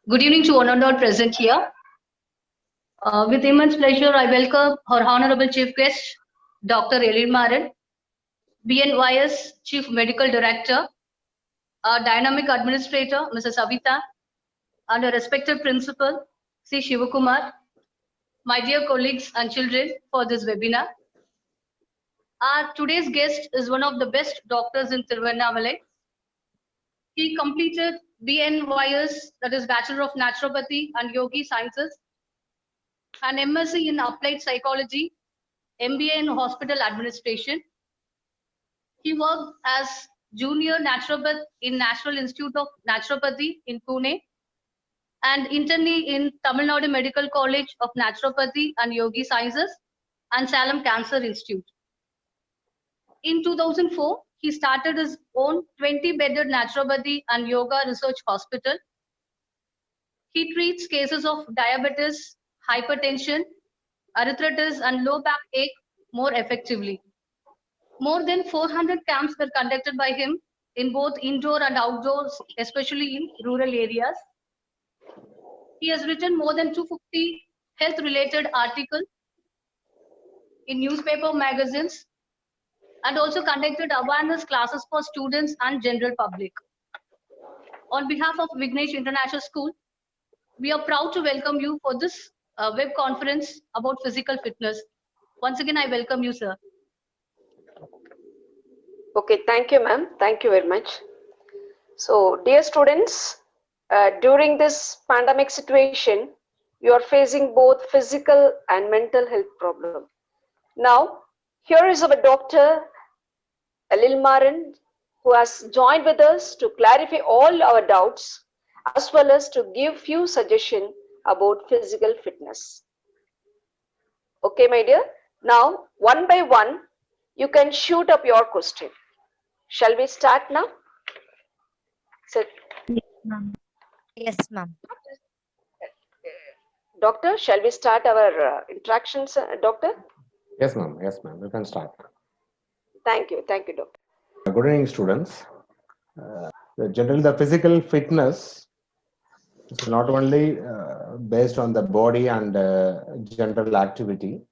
Good evening to one and all present here. With immense pleasure, I welcome our Honorable Chief Guest, Dr. Elin Maran, BNYS Chief Medical Director, our Dynamic Administrator, Mrs. Savita, and our respected Principal, C. Shivakumar, my dear colleagues and children for this webinar. Our today's guest is one of the best doctors in Tiruvannamalai. He completed BNYS, that is Bachelor of Naturopathy and Yogi Sciences, an MSc in Applied Psychology, MBA in Hospital Administration. He worked as Junior Naturopath in National Institute of Naturopathy in Pune and internee in Tamil Nadu Medical College of Naturopathy and Yogi Sciences and Salem Cancer Institute. In 2004, he started his own 20-bedded naturopathy and yoga research hospital. He treats cases of diabetes, hypertension, arthritis, and low backache more effectively. More than 400 camps were conducted by him in both indoor and outdoors, especially in rural areas. He has written more than 250 health-related articles in newspaper magazines and also conducted awareness classes for students and general public. On behalf of Vignesh International School, we are proud to welcome you for this web conference about physical fitness. Once again, I welcome you, sir. Okay, thank you, ma'am. Thank you very much. So, dear students, during this pandemic situation, you are facing both physical and mental health problem. Now, here is our doctor, Elin Maran, who has joined with us to clarify all our doubts as well as to give few suggestions about physical fitness. Okay, my dear. Now, one by one, you can shoot up your question. Shall we start now? So, Yes, ma'am. Doctor, shall we start our interactions, doctor? Yes, ma'am. Yes, ma'am. We can start. Thank you, doctor. Good evening, students. Generally, the physical fitness is not only based on the body and general activity.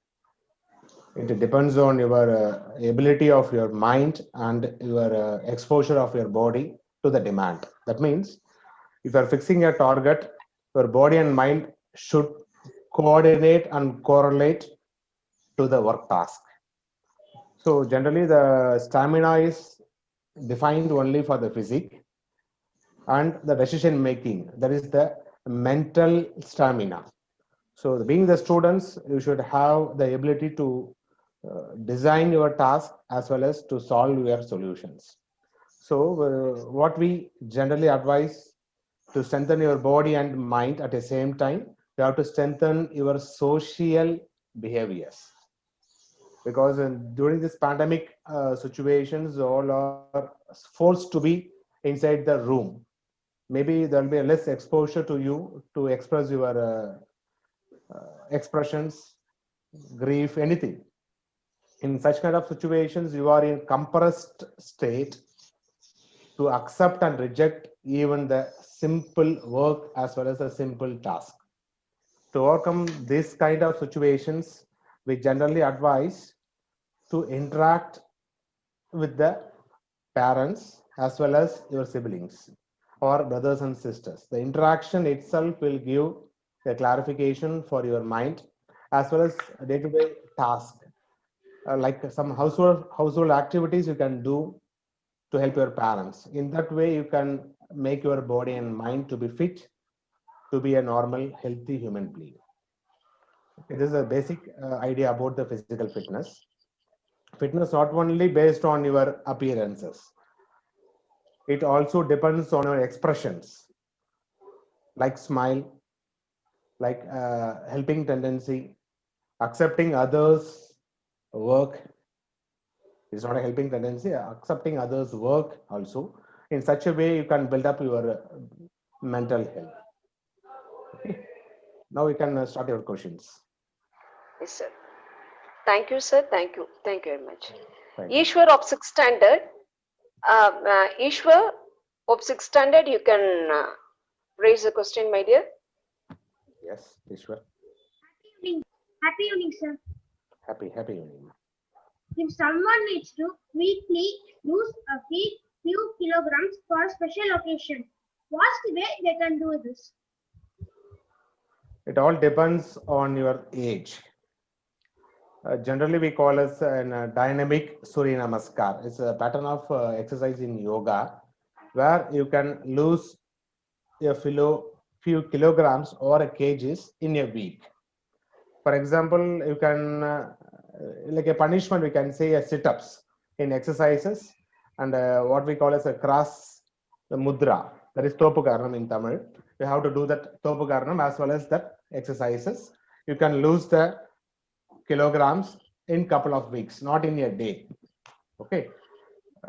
It depends on your ability of your mind and your exposure of your body to the demand. That means, if you are fixing a target, your body and mind should coordinate and correlate to the work task. So generally the stamina is defined only for the physique, and the decision making, that is the mental stamina. So being the students, you should have the ability to design your task as well as to solve your solutions. So what we generally advise, to strengthen your body and mind at the same time, you have to strengthen your social behaviors, because during this pandemic situations, all are forced to be inside the room. Maybe there will be a less exposure to you to express your expressions, grief, anything. In such kind of situations, you are in compressed state to accept and reject even the simple work as well as the simple task. To overcome this kind of situations, we generally advise to interact with the parents as well as your siblings or brothers and sisters. The interaction itself will give a clarification for your mind as well as day-to-day task. Like some household activities you can do to help your parents. In that way, you can make your body and mind to be fit to be a normal, healthy human being. It is a basic idea about the physical fitness. Fitness not only based on your appearances, it also depends on your expressions, like smile, like helping tendency, accepting others' work. It's not a helping tendency, accepting others' work also. In such a way, you can build up your mental health. Okay. Now you can start your questions. Yes, sir. Thank you, sir. Thank you. Thank you very much. Thank you. Ishwar of 6th standard. Ishwar of 6th standard, you can raise the question, my dear. Yes, Ishwar. Happy evening, sir. Happy evening. If someone needs to weekly lose a few kilograms for a special occasion, what's the way they can do this? It all depends on your age. Generally, we call it a dynamic Surya Namaskar. It's a pattern of exercise in yoga where you can lose a few kilograms or kgs in a week. For example, you can, like a punishment, we can say a sit-ups in exercises and what we call as a cross the mudra. That is Thopukarnam in Tamil. You have to do that Thopukarnam as well as that exercises. You can lose the kilograms in couple of weeks, not in a day. Okay.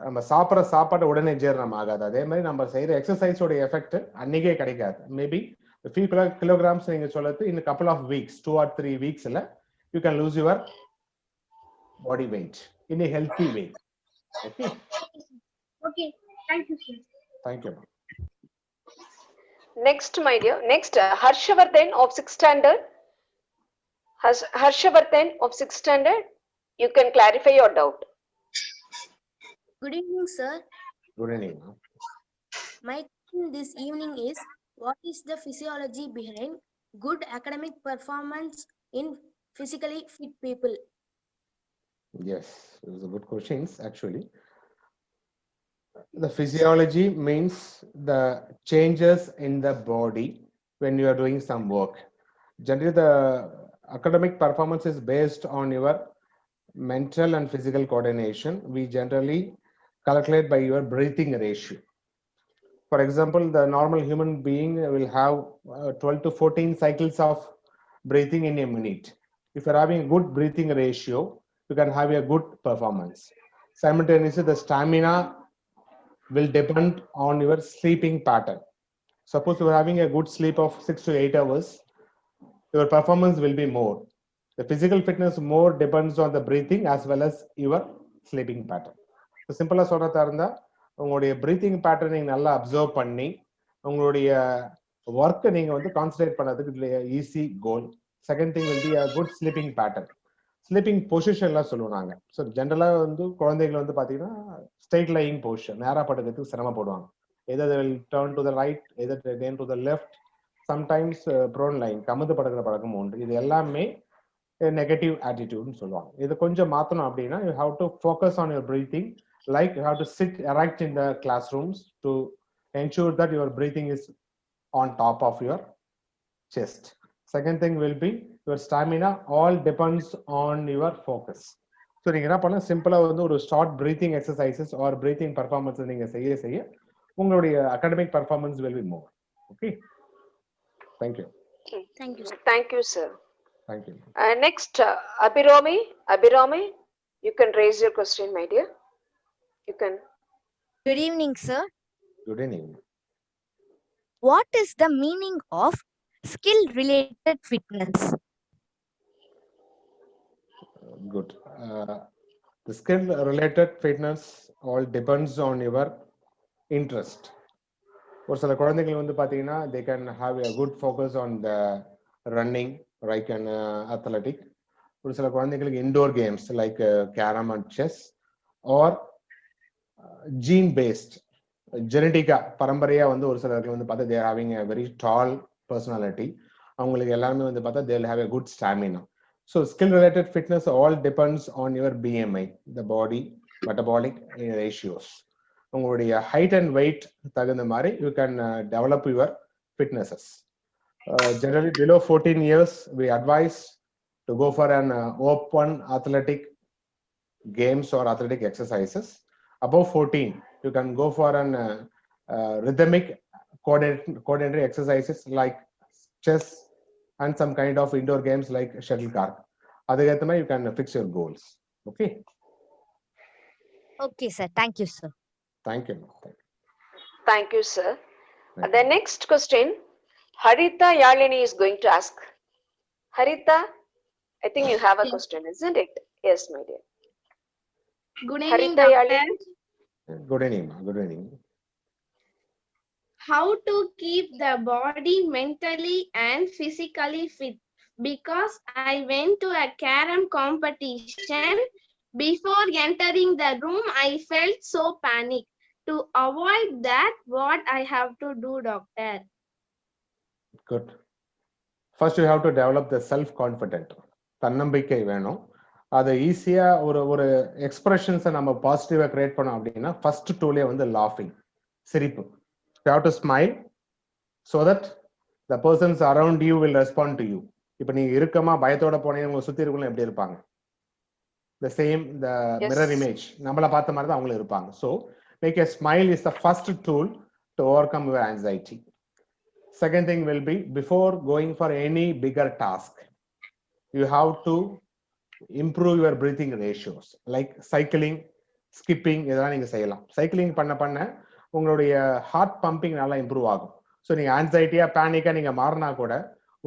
நம்ம சாப்பிட்ற சாப்பாடு உடனே ஜீரணம் ஆகாது. அதே மாதிரி நம்ம செய்யற எக்ஸசைஸோட எஃபெக்ட் அன்னைக்கே கிடைக்காது. மேபி few kilograms நீங்க சொல்றது in a couple of weeks, 2 or 3 weeks you can lose your body weight in a healthy way. Okay. Okay, thank you, sir. Thank you. Next, my dear. Next, Harshavardhan of 6th standard. Harshavardhan of 6th standard. You can clarify your doubt. Good evening, sir. Good evening. My question this evening is, what is the physiology behind good academic performance in physically fit people? Yes, those are good questions actually. The physiology means the changes in the body when you are doing some work. Generally, the academic performance is based on your mental and physical coordination. We generally calculate by your breathing ratio. For example, the normal human being will have 12 to 14 cycles of breathing in a minute. If you're having a good breathing ratio, you can have a good performance. Simultaneously, the stamina will depend on your sleeping pattern. Suppose you're having a good sleep of 6 to 8 hours, your performance will be more. The physical fitness more depends on the breathing as well as your sleeping pattern. So simple சொல்றதா இருந்தா உங்களுடைய breathing pattern நீங்க நல்லா observe பண்ணி உங்களுடைய ஒர்க்கை நீங்க வந்து கான்சன்ட்ரேட் பண்ணதுக்கு easy goal. Second thing will be a good sleeping pattern. Sleeping பொசிஷன்லாம் சொல்லுவாங்க. ஸோ ஜென்ரலாக வந்து குழந்தைகள் வந்து பார்த்தீங்கன்னா ஸ்ட்ரெயிட் லையிங் பொசிஷன், நேராக படுக்கிறதுக்கு சிரமப்படுவாங்க. Either will turn to the right, either turn to the left, sometimes prone line, கமுந்து படுக்கிற பழக்கம் உண்டு. இது எல்லாமே நெகட்டிவ் ஆட்டிடியூட்னு சொல்லுவாங்க. இது கொஞ்சம் மாற்றணும் அப்படின்னா you have to focus on your breathing. Like you have to sit erect in the classrooms to ensure that your breathing is on top of your chest. Second thing will be your stamina. All depends on your focus. So நீங்க என்ன பண்ணலாம், சிம்பிளா வந்து ஒரு short breathing exercises or breathing performance நீங்க செய்ய உங்களுடைய academic performance will be more. Okay. Thank you. Thank you, sir. Thank you, sir. Thank you. Next, Abhirami, you can raise your question, my dear. You can. Good evening, sir. Good evening. What is the meaning of skill-related fitness? Good. The skill related fitness all depends on your interest. ஒரு சில குழந்தைகள் வந்து பார்த்தீங்கன்னா they can have a good focus on the running, like an athletic. ஒரு சில குழந்தைகளுக்கு indoor games like carom and chess, or gene based, ஜெனட்டிக்கா பரம்பரையா வந்து ஒரு சிலருக்கு வந்து பார்த்தா they are having a very tall personality. அவங்களுக்கு எல்லாருமே வந்து பார்த்தா they will have a good stamina. So skill related fitness all depends on your BMI, the body metabolic ratios. உங்களுடைய height and weight தகுந்த மாதிரி you can develop your fitnesses. Generally below 14 years we advise to go for an open athletic games or athletic exercises. Above 14 you can go for an rhythmic coordinatory exercises like chess and some kind of indoor games like shuttlecock. Adhikathama you can fix your goals. Okay. Okay, sir. Thank you, sir. Thank you. Thank you, sir. Thank The next question, Harita Yalini is going to ask. Harita, I think you have a question, isn't it? Yes, my dear. Good evening, Harita doctor. Yalini. Good evening. Good evening. how to keep the body mentally and physically fit. Because I went to a carom competition. Before entering the room, I felt so panicked. To avoid that, what I have to do, doctor? Good. First, you have to develop the self-confident. தன்னம்பிக்கை வேணும். அதை ஈஸியா ஒரு எக்ஸ்பிரஷன்ஸை நம்ம பாசிட்டிவா create பண்ணோம் அப்படின்னா first டூலே வந்து லாஃபிங், சிரிப்பு. You have to smile so that the persons around you will respond to you. இப்போ நீங்க இருக்கமா பயத்தோட போனீங்க, உங்க சுத்தி இருக்கவங்க எப்படி இருப்பாங்க? The same, the mirror image, நம்மள பார்த்த மாதிரி தான் அவங்களும் இருப்பாங்க. So make a smile is the first tool to overcome your anxiety. Second thing will be, before going for any bigger task, you have to improve your breathing ratios, like cycling, skipping. இதெல்லாம் நீங்க செய்யலாம். Cycling பண்ண உங்களுடைய heart pumping நல்லா improve ஆகும். So நீங்க ஆன்சைட்டியா பேனிக்கா நீங்க மாறினா கூட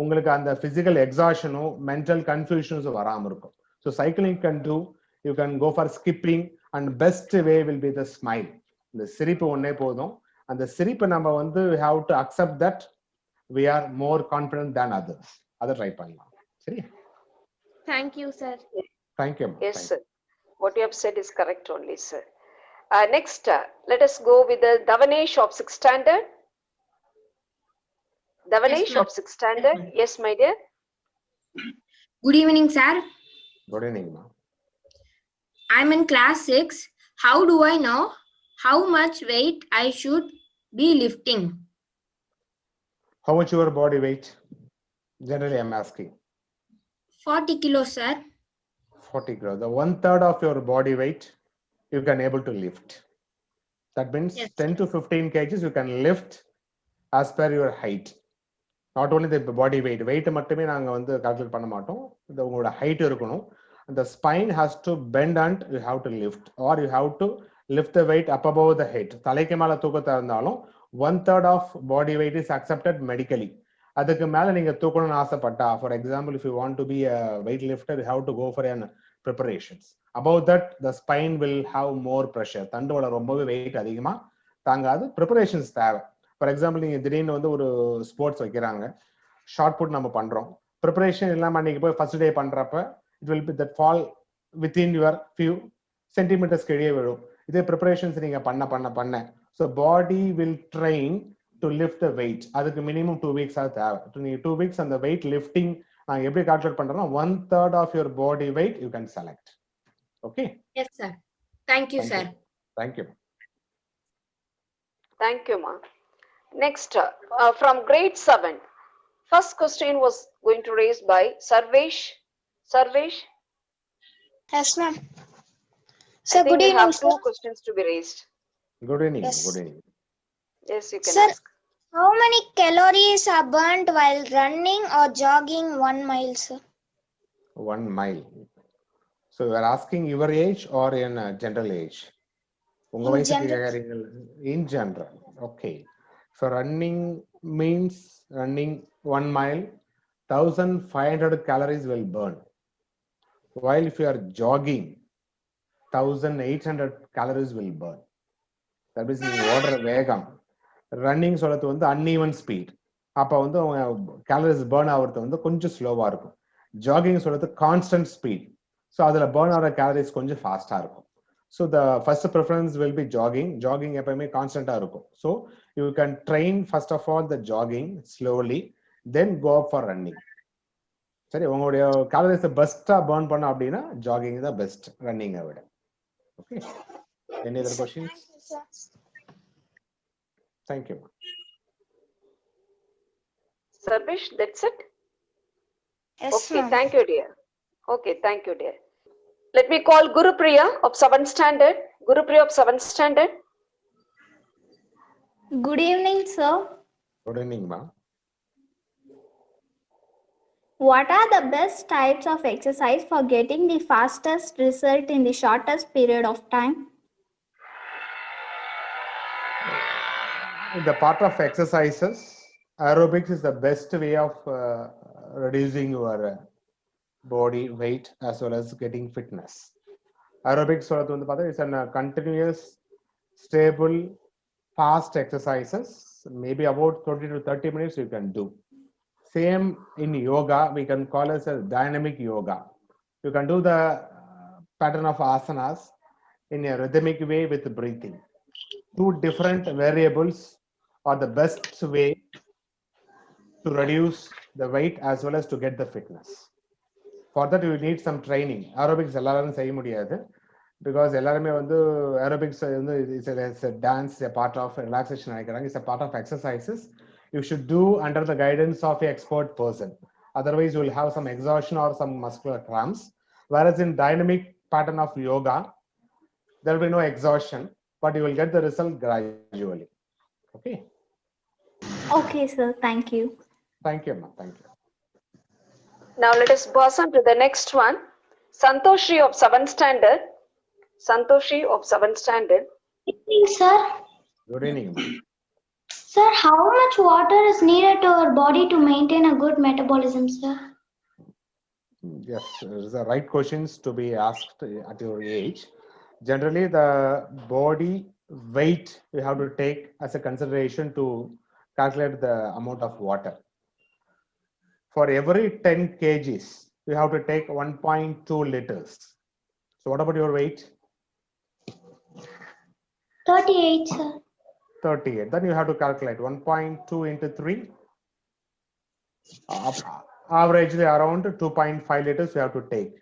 உங்களுக்கு அந்த பிசிக்கல் எக்ஸாஷனும் மென்டல் கன்ஃபியூஷன்ஸும் வராமல் இருக்கும். So cycling can do, you can go for skipping, and best way will be the smile. இந்த சிரிப்பு ஒன்னே போதும். அந்த சிரிப்பை நம்ம வந்து have to accept that we are more confident than others. Other try பண்ணலாம். சரி? Thank you, sir. Thank you. Yes, sir. What you have said is correct only, sir. Next, let us go with the Davanesh of 6th standard. Davanesh of 6th standard. Yes, my dear. Good evening, sir. Good evening, ma'am. I'm in class 6. How do I know how much weight I should be lifting? How much your body weight? Generally, I'm asking. 40 kilos, sir. 40 kilos. The 1/3 of your body weight you can able to lift. That means Yes. 10 to 15 kgs you can lift as per your height. Not only the body weight. Weight மட்டுமே நாங்க வந்து calculate பண்ண மாட்டோம். இந்த உங்களோட height இருக்கணும். The spine has to bend and you have to lift, or you have to lift the weight up above the head. தலைக்கு மேல தூக்கத்தா இருந்தாலும் 1/3 of body weight is accepted medically. அதுக்கு மேல நீங்க தூக்கணும்னு ஆசைப்பட்டா, for example, if you want to be a weight lifter, you have to go for an preparations. Above that, the spine will have more pressure. தண்டோட ரொம்பவே wait அதிகமா தாங்காது. Preparations தேவை. For example, நீங்க திடீர்னு வந்து ஒரு ஸ்போர்ட்ஸ் வைக்கிறாங்க, ஷார்ட் புட் நம்ம பண்றோம், ப்ரிப்பரேஷன் இல்லாம அன்னைக்கு போய் ஃபர்ஸ்ட் டே பண்றப்ப it will be that fall within your few centimeters கீழே விழும். இதே ப்ரிப்பரேஷன்ஸ் நீங்க பண்ண so body will train to lift the weight. அதுக்கு minimum 2 weeks ஆக தேவை. நீங்க 2 weeks அந்த weight lifting நான் எப்படி கால்குலேட் பண்றேன்னா 1/3 of your body weight you can select. Okay? Yes, sir. Thank you, sir. Thank you. Thank you, ma. Next, from grade 7, first question was going to raise by Sarvesh. Sarvesh? Yes, ma'am. I Sir, think good you evening, have two sir. questions to be raised. Good evening. Yes. Good evening. Yes, you can Sir, ask. how many calories are burnt while running or jogging 1 mile, sir? 1 mile. So you are asking your age or in general age? உங்க In வயசுக்கு general. கேக்குறீங்க. In general. Okay. So running means running 1 mile, 1500 calories will burn. While if you are jogging, 1800 calories will burn. That means நீங்க ஓடுற வேகம். Running சொல்றது வந்து uneven speed. அப்ப வந்து கேலரிஸ் பர்ன் ஆகிறது வந்து கொஞ்சம் ஸ்லோவா இருக்கும். ஜாகிங் சொல்றது கான்ஸ்டன்ட் ஸ்பீட். ஸோ அதுல பர்ன் ஆகிற கேலரிஸ் கொஞ்சம் ஃபாஸ்டா இருக்கும். So the first preference will be jogging. Jogging எப்பவுமே கான்ஸ்டன்டா இருக்கும். So you can train first of all the jogging slowly, then go for running. சரி, உங்களுடைய கேலரிஸ் பெஸ்டா பர்ன் பண்ண அப்படின்னா ஜாகிங் தான் பெஸ்ட் ரன்னிங்கை விட. Okay, any other questions? Thank you. Sarvesh, that's it? Yes, Okay, ma'am. thank you, dear. Okay, thank you, dear. Let me call Guru Priya of 7th standard. Guru Priya of 7th standard. Good evening, sir. Good evening, ma'am. What are the best types of exercise for getting the fastest result in the shortest period of time? The part of exercises, aerobics is the best way of reducing your body weight as well as getting fitness. Aerobics is a continuous, stable, fast exercises maybe about 20 to 30 minutes you can do. Same in yoga, we can call it as dynamic yoga. You can do the pattern of asanas in a rhythmic way with breathing. Two different variables are the best way to reduce the weight as well as to get the fitness. For that, you need some training. Aerobics எல்லாரும் செய்ய முடியாது because எல்லாருமே வந்து aerobics வந்து is a dance, a part of relaxation நினைக்கிறாங்க. It's a part of exercises. You should do under the guidance of an expert person. Otherwise, you will have some exhaustion or some muscular cramps. Whereas in dynamic pattern of yoga, there will be no exhaustion, but you will get the result gradually. Okay. Okay, sir. Thank you. Thank you, ma'am. Thank you. Now let us pass on to the next one. Santoshi of 7th standard. Santoshi of 7th standard. Good evening, sir. Good evening, ma'am. Sir, how much water is needed to our body to maintain a good metabolism, sir? Yes, these are right questions to be asked at your age. Generally, the body weight we have to take as a consideration to calculate the amount of water. For every 10 kgs, you have to take 1.2 liters. So what about your weight? 38, sir. 38. Then you have to calculate 1.2 into 3. Averagely around 2.5 liters you have to take.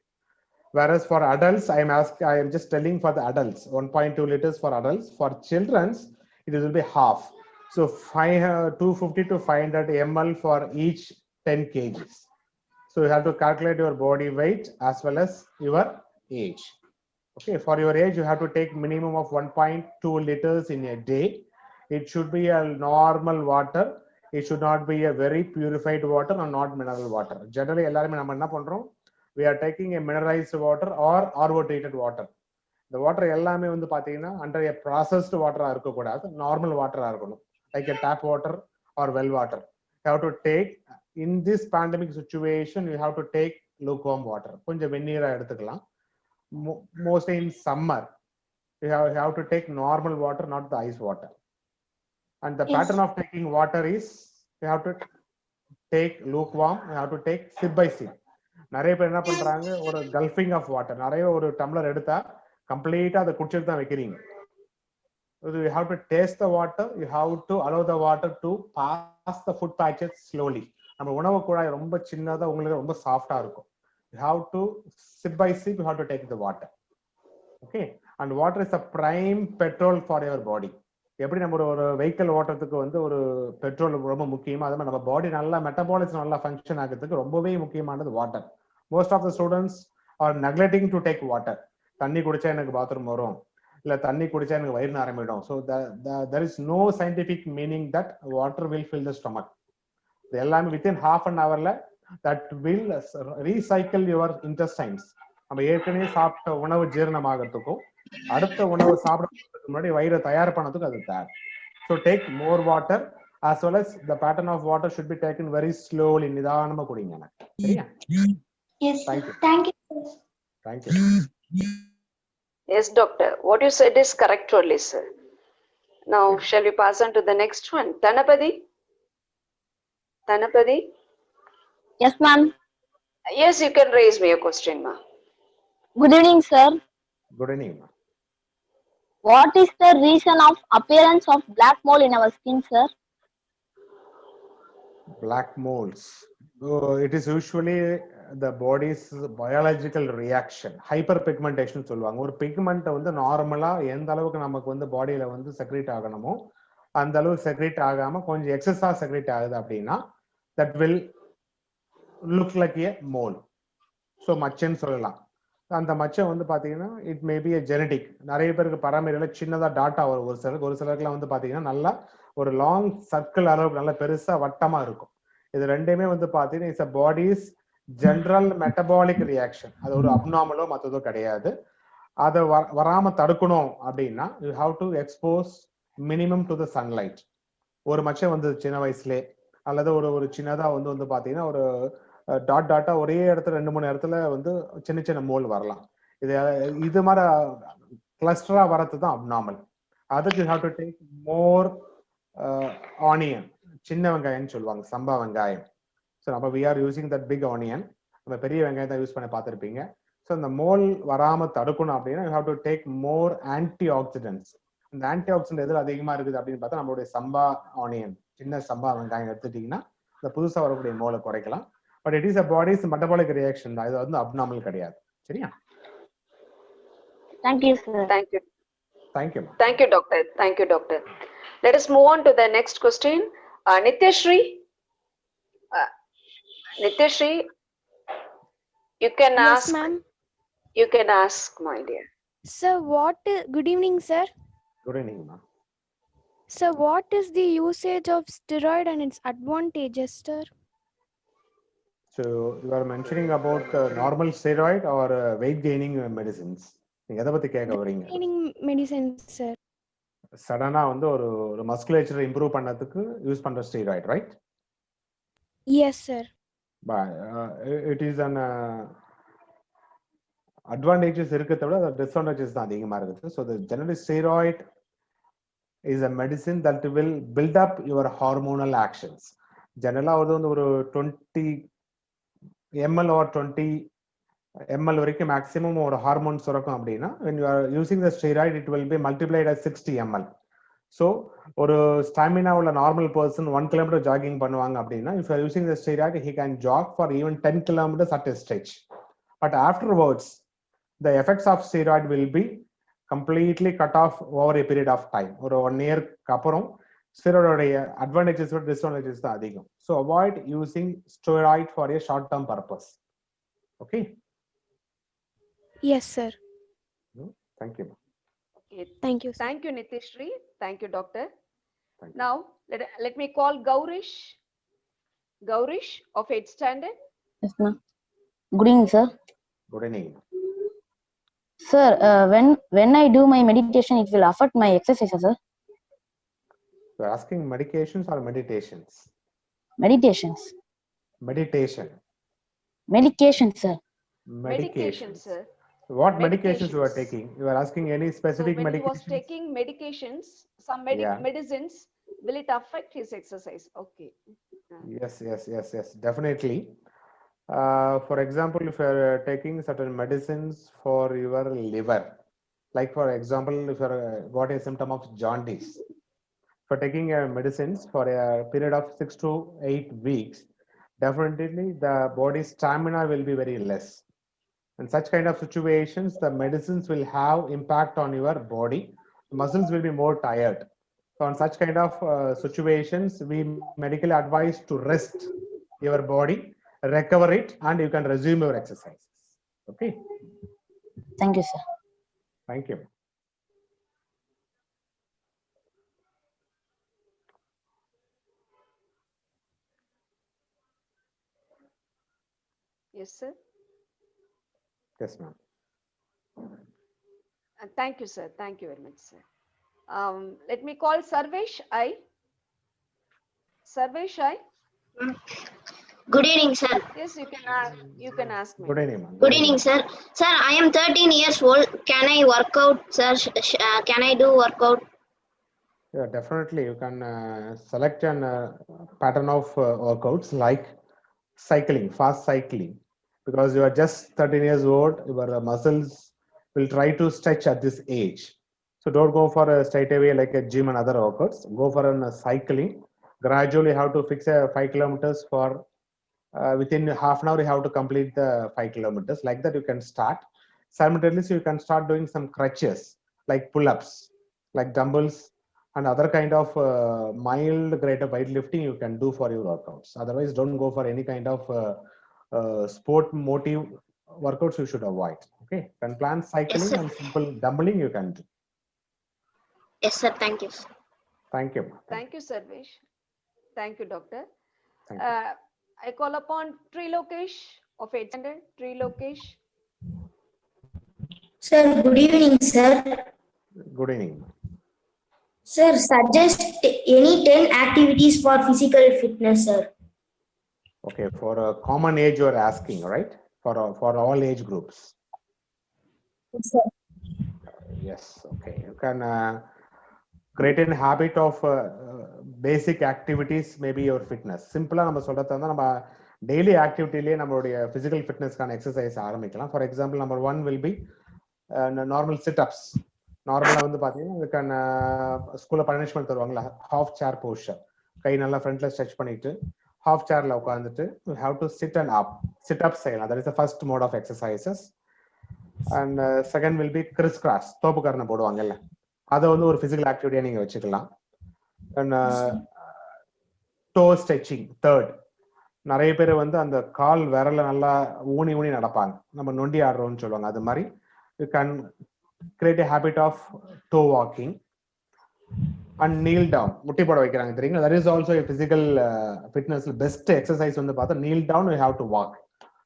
Whereas for adults, I am just telling for the adults, 1.2 liters for adults. For children's, it will be half. So 250 to 500 ml for each 10 kgs. So you have to calculate your body weight as well as your age. Okay, for your age, you have to take minimum of 1.2 liters in a day. It should be a normal water. It should not be a very purified water or not mineral water. Generally, we are taking a mineralized water or RO treated water. The water under a processed water, normal water, like a tap water or well water. You have to take, in this pandemic situation, you have to take lukewarm water. Mostly in summer, you have to take normal water, not the ice water. And the pattern of taking water is, you have to take lukewarm, you have to take sip by sip. நிறைய பேர் என்ன பண்றாங்க, ஒரு gulping of water, நிறைய ஒரு tumbler எடுத்தா கம்ப்ளீட்டா அதை குடிச்சிட்டு தான் வைக்கிறீங்க. You have to taste the water, you have to allow the water to pass the food packets slowly. நம்ம உணவு குழாய் ரொம்ப சின்னதா, உங்களுக்கு ரொம்ப சாஃப்டா இருக்கும். You have to sip by sip, you have to take the water. Okay, and water is a prime petrol for your body. எப்படி நம்ம ஒரு வெஹிக்கிள் ஓட்டுறதுக்கு வந்து ஒரு பெட்ரோல் ரொம்ப முக்கியமா, அதே மாதிரி நம்ம பாடி நல்லா மெட்டபாலிசம் நல்லா ஃபங்க்ஷன் ஆகிறதுக்கு ரொம்பவே முக்கியமானது water. Most of the students are neglecting to take water. தண்ணி குடிச்சா எனக்கு பாத்ரூம் வரும், இல்ல தண்ணி குடிச்சா எனக்கு வயிறு நிரம்பிடும். So there is no scientific meaning that water will fill the stomach. இது எல்லாமே within half an hourல that will recycle your intestines. நம்ம ஏற்கனவே சாப்பிட்ட உணவு ஜீரணமாகறதுக்கும் அடுத்த உணவு சாப்பிடுறதுக்கு முன்னாடி வயிறை தயார் பண்ணதுக்கு அது தேவை. So take more water as well as the pattern of water should be taken very slowly. நிதானமா குடிங்க. சரியா? Yes. Thank you. Thank you. Thank you. Yes, doctor. What you said is correct only, sir. Now, shall we pass on to the next one? Dhanapadi? Dhanapadi? Yes, ma'am. Yes, you can raise me a question, ma'am. Good evening, sir. Good evening. What is the reason of appearance of black mole in our skin, sir? Black moles. It is usually the body's biological reaction. Hyperpigmentation சொல்லுவாங்க. ஒரு pigment வந்து நார்மலா எந்த அளவுக்கு நமக்கு வந்து பாடியில வந்து செக்ரேட் ஆகணுமோ அந்த அளவுக்கு செக்ரேட் ஆகாம கொஞ்சம் எக்ஸஸா செக்ரேட் ஆகுது அப்படின்னா that will look like a mole. So மச்சன்னு சொல்லலாம். அந்த மச்சம் வந்து பாத்தீங்கன்னா it may be a genetic. நிறைய பேருக்கு பரம்பரையில சின்னதா டாட்டா வரும். ஒரு சிலருக்குலாம் வந்து பாத்தீங்கன்னா நல்லா ஒரு லாங் சர்க்கிள் அளவுக்கு நல்ல பெருசா வட்டமா இருக்கும். இது ரெண்டுமே வந்து பாத்தீங்கன்னா it's a body's general metabolic reaction. அது ஒரு அப்நார்மலோ மற்றதோ கிடையாது. அதை வராம தடுக்கணும் அப்படின்னா you have to expose minimum to the sunlight. ஒரு மச்சம் வந்து சின்ன வயசுலே அல்லது ஒரு சின்னதா வந்து பாத்தீங்கன்னா ஒரு டாட்டா ஒரே இடத்துல 2-3 இடத்துல வந்து சின்ன சின்ன மோல் வரலாம். இது மாதிரி கிளஸ்டரா வரது தான் அப்நார்மல். அதுக்கு you have to take more onion, சின்ன வெங்காயம் சொல்லுவாங்க, சம்பா வெங்காயம். ஸோ நம்ம we are using that big onion. நம்ம பெரிய வெங்காயம் தான் யூஸ் பண்ண பார்த்துருப்பீங்க. ஸோ இந்த மோல் வராம தடுக்கணும் அப்படின்னா you have to take more antioxidants. இந்த ஆன்டி ஆக்சிடென்ட் எதில் அதிகமா இருக்குது அப்படின்னு பார்த்தா நம்மளுடைய சம்பா ஆனியன், சின்ன சம்பா வெங்காயம் எடுத்துட்டீங்கன்னா இந்த புதுசா வரக்கூடிய மோலை குறைக்கலாம். But it is a bodies metabolic reaction தான், இது வந்து அப்நார்மல் கிடையாது. சரியா? Thank you, sir. Thank you. Thank you. Thank you, doctor. Thank you, doctor. Let us move on to the next question. Nityashri. Nityashri, you can ask. Yes, ma'am. You can ask, my dear. Sir, good evening, sir. Good evening, ma'am. Sir, what is the usage of steroid and its advantages, sir? So you are mentioning about normal steroid or weight gaining medicines. நீங்க எதை பத்தி கேட்க வரீங்க? Gaining medicines, sir. சடனா வந்து ஒரு musculature improve பண்ணதுக்கு use பண்ற steroid, right? Yes, sir. It is an advantages இருக்கிறத விட disadvantages தான் அதிகமா இருக்குது. So the generally steroid is a medicine that will build up your hormonal actions. ஜெனரலா வந்து ஒரு 20 ml or 20 ml வரைக்கும் மேக்ஸிமம் ஒரு ஹார்மோன் சுரக்கும் அப்படின்னா when you are using the steroid it will be multiplied as 60 ml. So ஒரு stamina உள்ள normal person 1 km jogging பண்ணுவாங்க அப்படின்னா if you are using the steroid he can jog for even 10 kilometers at a stretch. But afterwards the effects of steroid will be completely cut off over a period of time. ஒரு 1 year அப்புறம் ஸ்டெராய்டோடைய advantages விட disadvantages தான் அதிகம். So avoid using steroid for a short term purpose. Okay? Yes, sir. Thank you. Okay. Thank you, sir. Thank you, Nitishri. Thank you, doctor. Thank you. Now, let me call Gaurish. Gaurish of 8th standard. Yes, ma'am. Good evening, sir. Good evening. Sir, when I do my meditation, it will affect my exercises, sir. You are asking medications or meditations? Meditations. Meditation. Medication, sir. Medication, sir. What medications you are taking? You are asking any specific So when he was medications? taking medications, some Yeah. medicines, will it affect his exercise? Okay. Yes. Definitely. For example, if you are taking certain medicines for your liver, like for example, if you are got a symptom of jaundice, for taking medicines for a period of 6 to 8 weeks, definitely the body stamina will be very less. In such kind of situations, the medicines will have impact on your body. Muscles will be more tired. So in such kind of situations, we medically advise to rest your body, recover it, and you can resume your exercises. Okay? Thank you, sir. Thank you. Yes, sir. Yes, ma'am. Thank you, sir. Thank you very much, sir. Let me call Sarvesh I. Sarvesh I. Good evening, sir. Yes, you can ask me. Good evening, ma'am. Good evening, sir. Sir, I am 13 years old. Can I work out, sir? Can I do workout? Yeah, definitely. You can select a pattern of workouts like cycling, fast cycling, because you are just 13 years old. Your muscles will try to stretch at this age. So don't go for a straight away like a gym and other workouts. Go for a cycling. Gradually, have to fix a 5 kilometers for within half an hour. You have to complete the 5 kilometers. Like that, you can start. Simultaneously, you can start doing some crutches like pull-ups, like dumbbells, and other kind of mild grade of weightlifting you can do for your workouts. Otherwise, don't go for any kind of sport motive workouts. You should avoid. Okay, you can plan cycling Yes, and simple dumbbelling you can do. Yes, sir. Thank you. Thank you. Thank you, Sarvesh. Thank you, doctor. Thank you. I call upon Trilokesh of 8th standard. Trilokesh. Sir, good evening, sir. Good evening. Sir, suggest any 10 activities for physical fitness, sir. Okay, for a common age you are asking, right? For all age groups. Yes, sir. Yes. Okay. You can create a habit of basic activities may be your fitness. Simple நம்ம சொல்றதா இருந்தா நம்ம daily activity-லயே நம்மளுடைய physical fitness-க்கான exercise ஆரம்பிக்கலாம். For example, number 1 will be normal sit-ups. நார்மலா வந்து பாத்தீங்கன்னா இதுக்கான ஸ்கூல்ல பனிஷ்மெண்ட் தருவாங்கல்ல, ஹாஃப் சேர் போஸ்டர், கை நல்லா ஃப்ரண்ட்ல ஸ்ட்ரெச் பண்ணிட்டு ஹாஃப் சேர்ல உட்காந்துட்டு you have to sit and up, sit up செய்யலாம். that is the first mode of exercises. and second will be criss cross, தோப்பு கரணை போடுவாங்கல்ல, அதை வந்து ஒரு physical activity-யா நீங்க வச்சுக்கலாம். and toe stretching third. நிறைய பேர் வந்து அந்த கால் விரல நல்லா ஊனி ஊனி நடப்பாங்க, நம்ம நொண்டி ஆடுறோம்னு சொல்லுவாங்க. அது மாதிரி you can create a habit of toe walking. and kneel down, முட்டி போட வைக்கிறாங்க தெரியுங்களா, that is also a physical fitness best exercise. வந்து பார்த்தா kneel down, you have to walk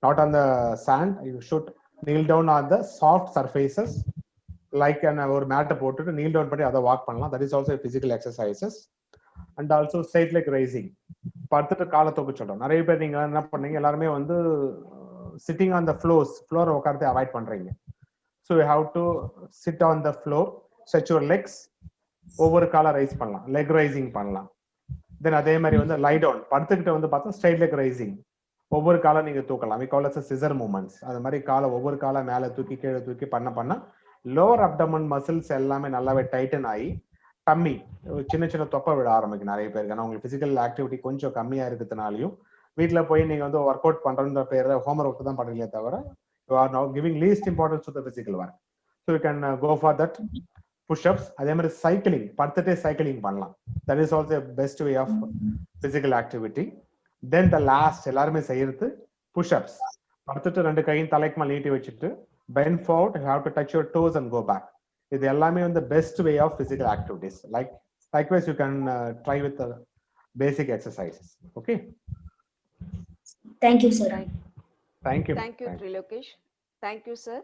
not on the sand, you should kneel down on the soft surfaces like ஒரு மேட்டை போட்டுட்டு kneel down பண்ணி அதை வாக் பண்ணலாம். that is also a physical exercises. and also straight leg raising, படுத்துட்டு காலை தூக்க சொல்றோம். நிறைய பேர் நீங்க என்ன பண்ணீங்க, எல்லாருமே வந்து sitting on the floor உட்கார்ந்து அவாய்ட் பண்றீங்க. so you have to sit on the floor, stretch your legs, ஒவ்வொரு காலை ரைஸ் பண்ணலாம், லெக் ரைசிங் பண்ணலாம். தென் அதே மாதிரி வந்து லை டவுன், படுத்துக்கிட்ட வந்து பார்த்தா ஸ்ட்ரைட் லெக் ரைசிங், ஒவ்வொரு காலை நீங்க தூக்கலாம். we call it scissor moments. அது மாதிரி காலை ஒவ்வொரு காலை மேல தூக்கி கீழே தூக்கி பண்ண லோவர் அப்டமன் மசில்ஸ் எல்லாமே நல்லாவே டைட்டன் ஆகி டம்மி சின்ன சின்ன தொப்பை விட ஆரம்பிக்கும் நிறைய பேருக்கு. ஆனால் உங்களுக்கு பிசிக்கல் ஆக்டிவிட்டி கொஞ்சம் கம்மியா இருக்கிறதுனாலையும் வீட்டில் போய் நீங்க வந்து ஒர்க் அவுட் பண்றன்ற பேர்ல ஹோம் ஒர்க் தான் பண்றீங்களே தவிர you are now giving least importance to the physical work. so you can go for that. push-ups, அதே மாதிரி சைக்கிளிங், படுத்துட்டே சைக்கிளிங் பண்ணலாம். that is also a best way of physical activity. then the last எல்லாருமே செய்யறது push-ups, படுத்துட்டு ரெண்டு கையும் தலைக்கு மேல நீட்டி வச்சுட்டு bend forward, you have to touch your toes and go back. இது எல்லாமே வந்து best way of physical activities. Likewise you can try with the basic exercises. okay, thank you sir. thank you Trilokesh. Thank you sir.